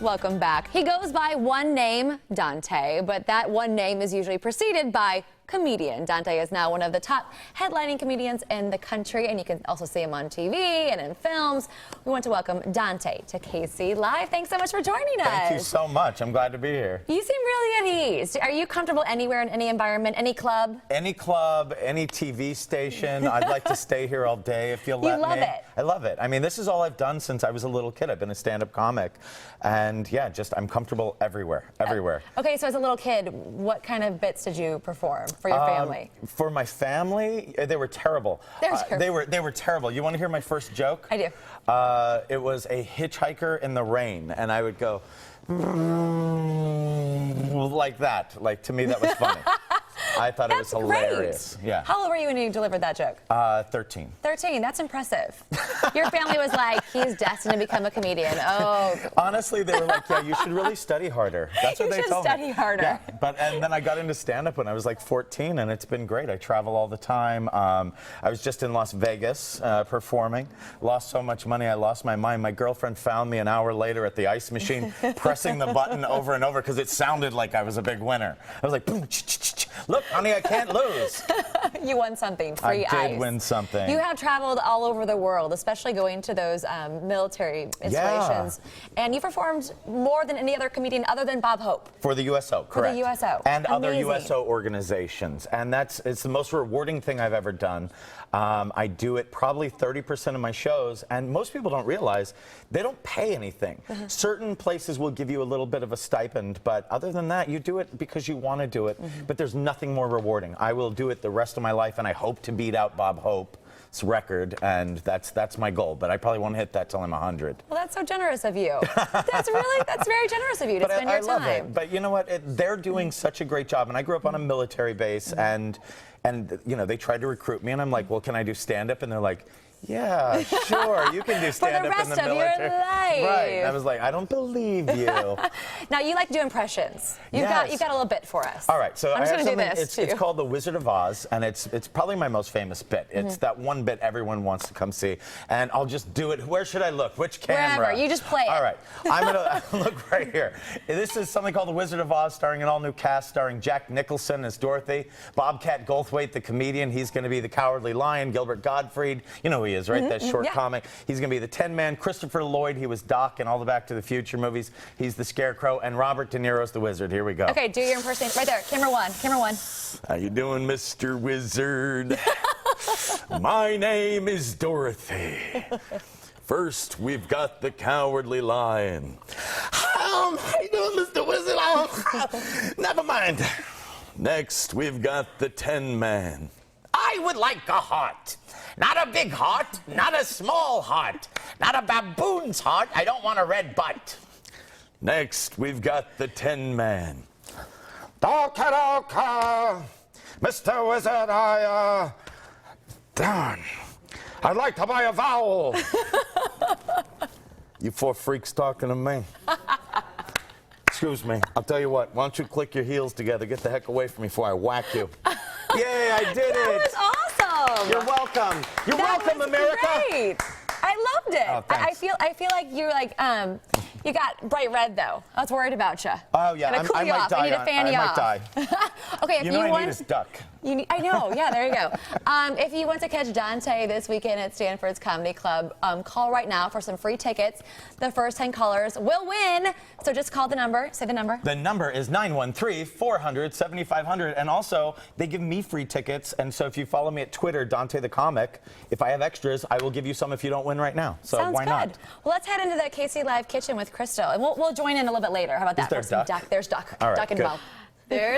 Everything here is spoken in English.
Welcome back. He goes by one name, Dante, but that one name is usually preceded by comedian. Dante is now one of the top headlining comedians in the country, and you can also see him on TV and in films. We want to welcome Dante to KC Live. Thanks so much for joining us. Thank you so much. I'm glad to be here. You seem really at ease. Are you comfortable anywhere in any environment, any club? Any club, any TV station. I'd like to stay here all day if you'll let me. You love it. I love it. I mean, this is all I've done since I was a little kid. I've been a stand-up comic, and yeah, I'm comfortable everywhere. Okay, so as a little kid, what kind of bits did you perform for your family? For my family, they were terrible. They were terrible. You want to hear my first joke? I do. It was a hitchhiker in the rain, and I would go like that. Like, to me, that was funny. I thought it was hilarious. Great. Yeah. How old were you when you delivered that joke? 13. 13. That's impressive. Your family was like, he's destined to become a comedian. Oh. Honestly, they were like, yeah, you should really study harder. That's what they told me. You should study harder. Yeah. And then I got into stand-up when I was like 14, and it's been great. I travel all the time. I was just in Las Vegas performing. Lost so much money, I lost my mind. My girlfriend found me an hour later at the ice machine, pressing the button over and over because it sounded like I was a big winner. I was like, boom, look, honey, I can't lose. You won something, free ice. I did win something. You have traveled all over the world, especially going to those military installations. Yeah. And you performed more than any other comedian other than Bob Hope. For the USO, correct. For the USO. And Amazing. other USO organizations. And it's the most rewarding thing I've ever done. I do it probably 30% of my shows, and most people don't realize they don't pay anything. Certain places will give you a little bit of a stipend, but other than that, you do it because you want to do it. But there's nothing more rewarding. I will do it the rest of my life, and I hope to beat out Bob Hope's record, and that's my goal. But I probably won't hit that till I'm 100. Well, that's so generous of you. That's very generous of you to spend your time. I love it. But you know what? They're doing such a great job, and I grew up on a military base, and you know, they tried to recruit me, and I'm like, well, can I do stand-up? And they're like, yeah, sure, you can do stand-up in the military. For the rest of your life. Right. And I was like, I don't believe you. Now, you like to do impressions. You've got a little bit for us. All right, so I'm just going to do this, it's called The Wizard of Oz, and it's probably my most famous bit. It's that one bit everyone wants to come see, and I'll just do it. Where should I look? Which camera? Wherever. You just play it. All right. I'm going to look right here. This is something called The Wizard of Oz, starring an all-new cast, starring Jack Nicholson as Dorothy, Bobcat Goldthwait, the comedian. He's going to be the Cowardly Lion, Gilbert Gottfried. You know who he is, right? That short comic. He's going to be the Tin Man. Christopher Lloyd, he was Doc in all the Back to the Future movies. He's the Scarecrow, and Robert De Niro's the Wizard. Here we go. Okay, do your impersonation. Right there, camera one. How you doing, Mr. Wizard? My name is Dorothy. First, we've got the Cowardly Lion. How you doing, Mr. Wizard? Never mind. Next, we've got the Tin Man. I would like a heart. Not a big heart, not a small heart, not a baboon's heart. I don't want a red butt. Next, we've got the Tin Man. Mr. Wizard, darn. I'd like to buy a vowel. You four freaks talking to me. Excuse me. I'll tell you what. Why don't you click your heels together? Get the heck away from me before I whack you. Yay, I did it. That was awesome. You're welcome. You're welcome, America. Great. I loved it. Oh, I feel like you're like you got bright red though. I was worried about you. Oh yeah, I might die. I need to fan you off. I might die. Okay, if you know you I want, need is duck. I know. Yeah, there you go. If you want to catch Dante this weekend at Stanford's Comedy Club, call right now for some free tickets. The first 10 callers will win. So just call the number. Say the number. The number is 913-400-7500. And also, they give me free tickets. And so if you follow me at Twitter, Dante the Comic, if I have extras, I will give you some if you don't win right now. So Sounds why good. not? Well, let's head into the KC Live kitchen with Crystal, and we'll join in a little bit later. How about that? Is there duck? There's duck. All right, Duck and good. Bo. There's